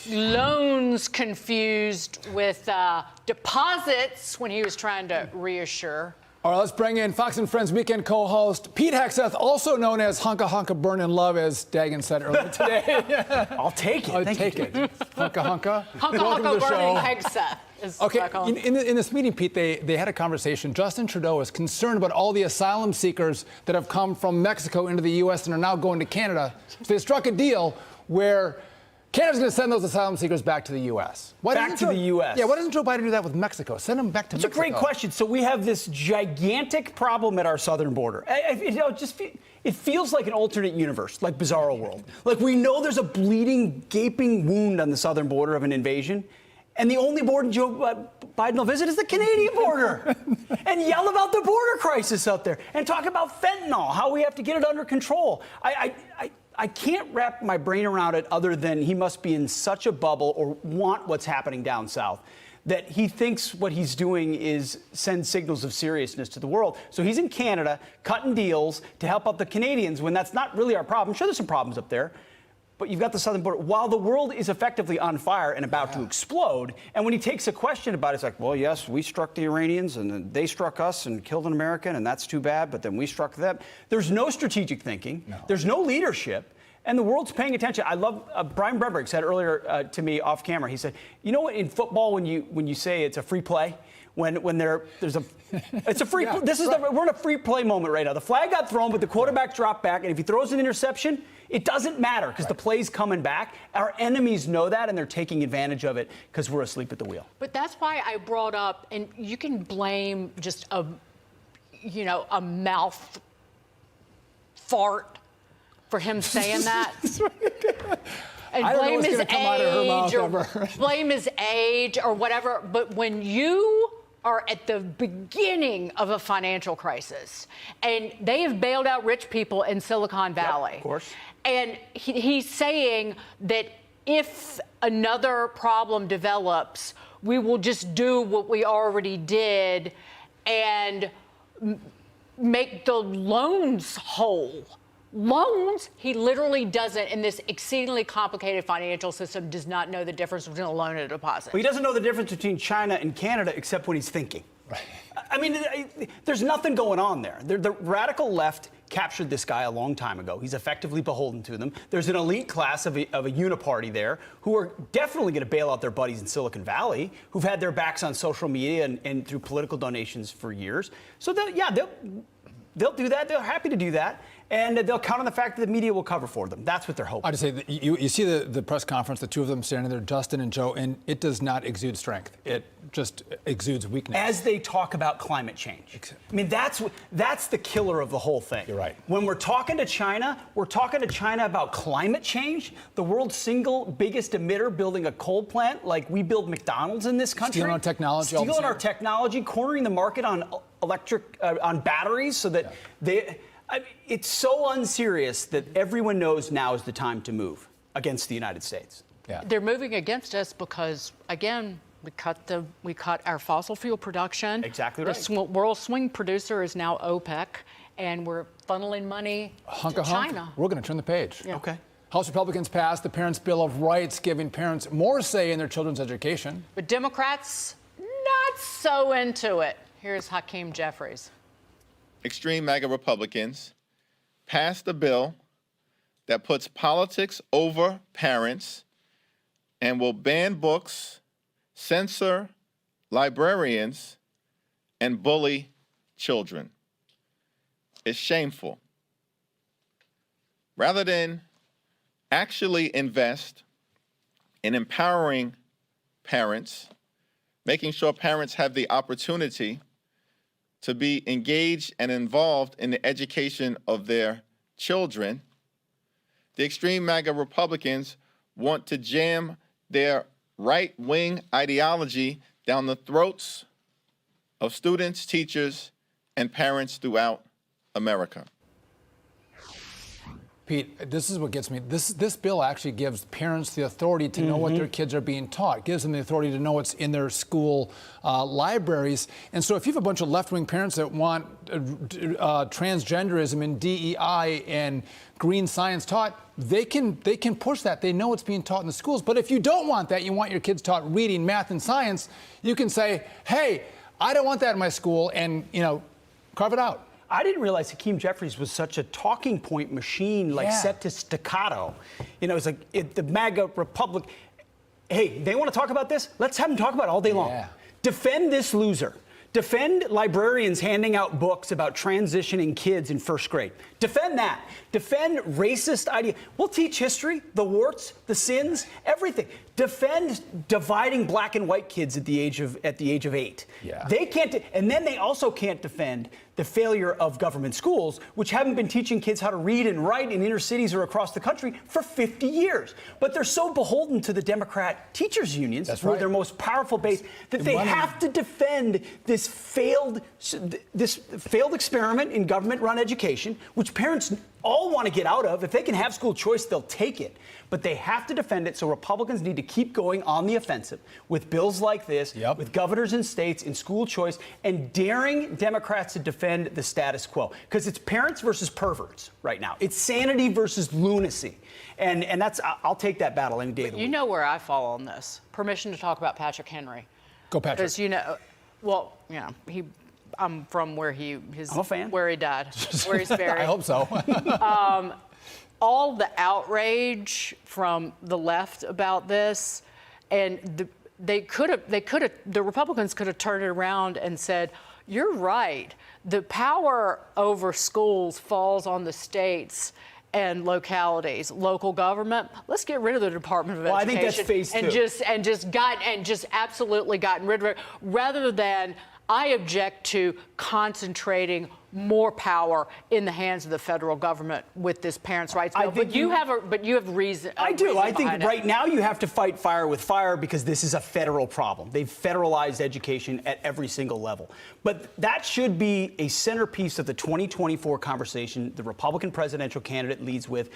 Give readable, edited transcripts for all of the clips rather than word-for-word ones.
loans confused with deposits when he was trying to reassure. All right, let's bring in Fox & Friends weekend co-host Pete Hegseth, also known as Hunka Hunka Burn in Love, as Dagan said earlier today. I'll take it. I'll take it. Hunka Hunka. Hunka Welcome to Hunka the Burning show. Hegseth is Okay, what I call him. in this meeting, Pete, they had a conversation. Justin Trudeau is concerned about all the asylum seekers that have come from Mexico into the U.S. and are now going to Canada. So they struck a deal where Canada's going to send those asylum seekers back to the U.S. Back to the U.S. Yeah, why doesn't Joe Biden do that with Mexico? Send them back to Mexico. It's a great question. So we have this gigantic problem at our southern border. It feels like an alternate universe, like Bizarro World. Like we know there's a bleeding, gaping wound on the southern border of an invasion, and the only border Joe Biden will visit is the Canadian border, and yell about the border crisis out there, and talk about fentanyl, how we have to get it under control. I can't wrap my brain around it other than he must be in such a bubble or want what's happening down south that he thinks what he's doing is send signals of seriousness to the world. So he's in Canada cutting deals to help out the Canadians when that's not really our problem. Sure, there's some problems up there, but you've got the southern border. While the world is effectively on fire and about to explode, and when he takes a question about it, it's like, well, yes, we struck the Iranians, and then they struck us and killed an American, and that's too bad, but then we struck them. There's no strategic thinking. No. There's no leadership. And the world's paying attention. I love Brian Bremberg said earlier to me off camera. He said, "You know what? In football, when you say it's a free play, it's a free. Yeah, this is we're in a free play moment right now. The flag got thrown, but the quarterback dropped back, and if he throws an interception, it doesn't matter because the play's coming back. Our enemies know that, and they're taking advantage of it because we're asleep at the wheel. But that's why I brought up, and you can blame just a mouth fart for him saying that. And blame his age, blame his age or whatever. But when you are at the beginning of a financial crisis, and they have bailed out rich people in Silicon Valley, of course, and he's saying that if another problem develops, we will just do what we already did and make the loans whole. Loans, he literally doesn't, in this exceedingly complicated financial system, does not know the difference between a loan and a deposit. Well, he doesn't know the difference between China and Canada except when he's thinking. Right. I mean, there's nothing going on there. The radical left captured this guy a long time ago. He's effectively beholden to them. There's an elite class of a uniparty there who are definitely going to bail out their buddies in Silicon Valley, who've had their backs on social media and through political donations for years. So, they'll do that. They're happy to do that. And they'll count on the fact that the media will cover for them. That's what they're hoping. I just say that you see the press conference, the two of them standing there, Justin and Joe, and it does not exude strength. It just exudes weakness. As they talk about climate change. I mean, that's the killer of the whole thing. You're right. When we're talking to China, we're talking to China about climate change, the world's single biggest emitter building a coal plant like we build McDonald's in this country. Stealing our technology. Stealing our technology, cornering the market on on batteries so that it's so unserious that everyone knows now is the time to move against the United States. Yeah. They're moving against us because, again, we cut our fossil fuel production. Exactly right. The world swing producer is now OPEC, and we're funneling money to China. We're going to turn the page. Yeah. Okay. House Republicans passed the Parents' Bill of Rights, giving parents more say in their children's education. But Democrats, not so into it. Here's Hakeem Jeffries. Extreme MAGA Republicans passed a bill that puts politics over parents and will ban books, censor librarians, and bully children. It's shameful. Rather than actually invest in empowering parents, making sure parents have the opportunity to be engaged and involved in the education of their children, the extreme MAGA Republicans want to jam their right-wing ideology down the throats of students, teachers, and parents throughout America. Pete, this is what gets me. This bill actually gives parents the authority to know what their kids are being taught. It gives them the authority to know what's in their school libraries. And so if you have a bunch of left-wing parents that want transgenderism and DEI and green science taught, they can push that. They know it's being taught in the schools. But if you don't want that, you want your kids taught reading, math, and science, you can say, hey, I don't want that in my school, and, carve it out. I didn't realize Hakeem Jeffries was such a talking point machine, set to staccato. It's like the MAGA Republic. Hey, they want to talk about this? Let's have them talk about it all day long. Yeah. Defend this loser. Defend librarians handing out books about transitioning kids in first grade. Defend that. Defend racist idea. We'll teach history, the warts, the sins, everything. Defend dividing black and white kids at the age of 8. Yeah. They can't, and then they also can't defend the failure of government schools, which haven't been teaching kids how to read and write in inner cities or across the country for 50 years. But they're so beholden to the Democrat teachers unions, That's who are right. their most powerful base, that they have to defend this failed experiment in government-run education, which parents all want to get out of. If they can have school choice, they'll take it. But they have to defend it, so Republicans need to keep going on the offensive with bills like this, with governors in states, in school choice, and daring Democrats to defend the status quo. Because it's parents versus perverts right now. It's sanity versus lunacy. And that's, I'll take that battle any day of the week. You know where I fall on this. Permission to talk about Patrick Henry. Go, Patrick. Because, I'm from where I'm a fan. Where he died, where he's buried. I hope so. All the outrage from the left about this, and the Republicans could have turned it around and said, you're right. The power over schools falls on the states and localities, local government. Let's get rid of the Department of Education. I think that's phase two. And just absolutely gotten rid of it, rather than I object to concentrating more power in the hands of the federal government with this parents' rights bill. But you have reason. I do. I think right now you have to fight fire with fire because this is a federal problem. They've federalized education at every single level. But that should be a centerpiece of the 2024 conversation the Republican presidential candidate leads with.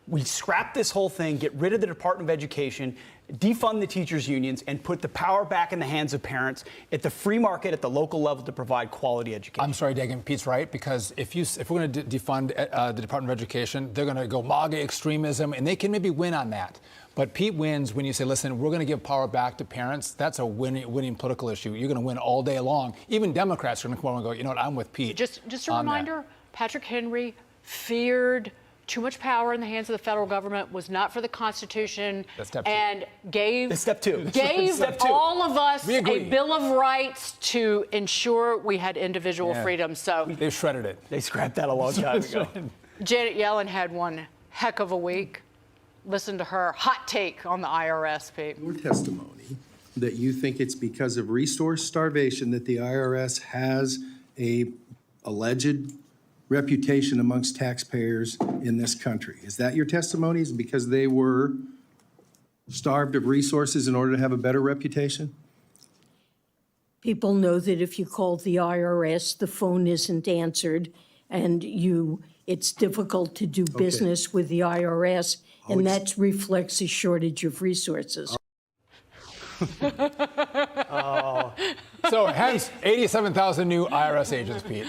We scrap this whole thing, get rid of the Department of Education, defund the teachers' unions, and put the power back in the hands of parents at the free market at the local level to provide quality education. I'm sorry, Dagan. Pete's right, because if we're going to defund the Department of Education, they're going to go MAGA extremism, and they can maybe win on that. But Pete wins when you say, listen, we're going to give power back to parents. That's a winning political issue. You're going to win all day long. Even Democrats are going to come over and go, you know what, I'm with Pete. Just a reminder, Patrick Henry feared too much power in the hands of the federal government, was not for the Constitution, and gave step two. all of us a Bill of Rights to ensure we had individual freedom. So they shredded it. They scrapped that a long time ago. Janet Yellen had one heck of a week. Listen to her hot take on the IRS, Pete. Your testimony that you think it's because of resource starvation that the IRS has a alleged reputation amongst taxpayers in this country. Is that your testimony? Is it because they were starved of resources in order to have a better reputation? People know that if you call the IRS, the phone isn't answered, and it's difficult to do business with the IRS, and that reflects a shortage of resources. So hence 87,000 new IRS agents, Pete.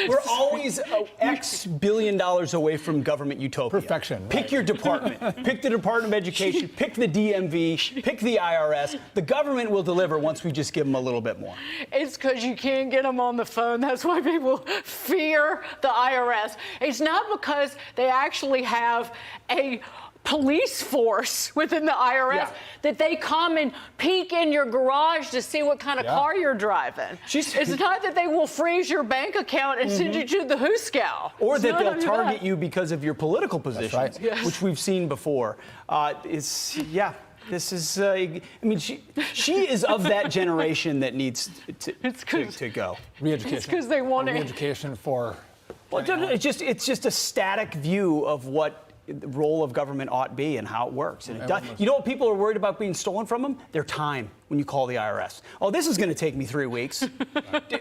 We're always X billion dollars away from government utopia. Perfection. Pick your department. Pick the Department of Education. Pick the DMV. Pick the IRS. The government will deliver once we just give them a little bit more. It's because you can't get them on the phone. That's why people fear the IRS. It's not because they actually have a police force within the IRS that they come and peek in your garage to see what kind of car you're driving. It's not that they will freeze your bank account and send you to the Hooskow. Or that they'll target you because of your political positions, which we've seen before. This is, she is of that generation that needs to go. Re-education. It's because they want re-education for... Well, it's just a static view of what the role of government ought be and how it works. And it does. You know what people are worried about being stolen from them? Their time when you call the IRS. Oh, this is going to take me 3 weeks.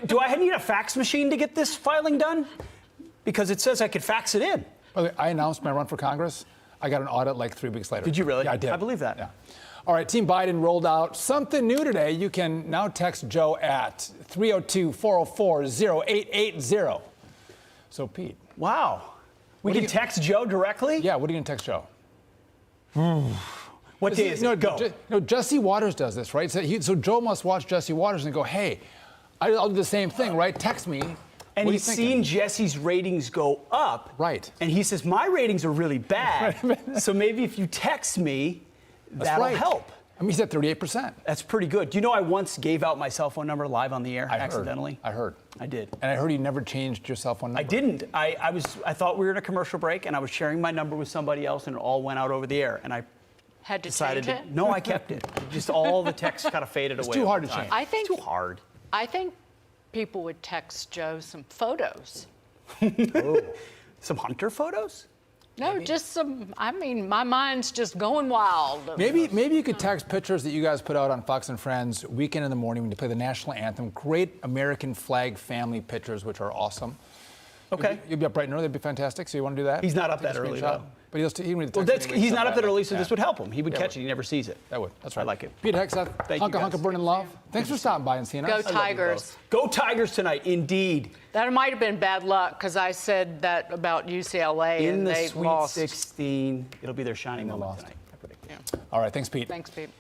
Do I need a fax machine to get this filing done? Because it says I could fax it in. Okay, I announced my run for Congress. I got an audit like 3 weeks later. Did you really? Yeah, I did. I believe that. Yeah. All right, Team Biden rolled out something new today. You can now text Joe at 302-404-0880. So, Pete. Wow. We What do can you- text Joe directly? Yeah, what are you going to text Joe? What day is it? Go. Jesse Waters does this, right? So Joe must watch Jesse Waters and go, hey, I'll do the same thing, right? Text me. And What are you he's thinking? seen Jesse's ratings go up. Right. And he says, my ratings are really bad. So maybe if you text me, that'll right. help. I mean, he's at 38%. That's pretty good. Do you know I once gave out my cell phone number live on the air accidentally? I heard. I did. And I heard you never changed your cell phone number. I didn't. I thought we were in a commercial break and I was sharing my number with somebody else and it all went out over the air. And I Had to decided change to. it? No, I kept it. Just all the texts kind of faded away. too over hard to time. change. I think Too hard. I think people would text Joe some photos. Some hunter photos? No, just some. I mean, my mind's just going wild. Maybe you could text pictures that you guys put out on Fox and Friends weekend in the morning when you play the national anthem. Great American flag family pictures, which are awesome. Okay. You'd be up bright and early. That'd be fantastic. So you want to do that? He's not up Take a that early, screenshot? though. But he can read the Well, text anyway, he's so not up that bad. early, so this Yeah. would help him. He would Yeah, catch it it. He never sees it. That would. That's I right. like it. Pete Hegseth, Thank you, Hunka guys. Hunka Burning Love. Thanks for stopping by and seeing us. Go Tigers. Go Tigers tonight, indeed. That might have been bad luck because I said that about UCLA In and the they Sweet lost. 16, it'll be their shining they moment lost. tonight. I predict. All right. Thanks, Pete. Thanks, Pete.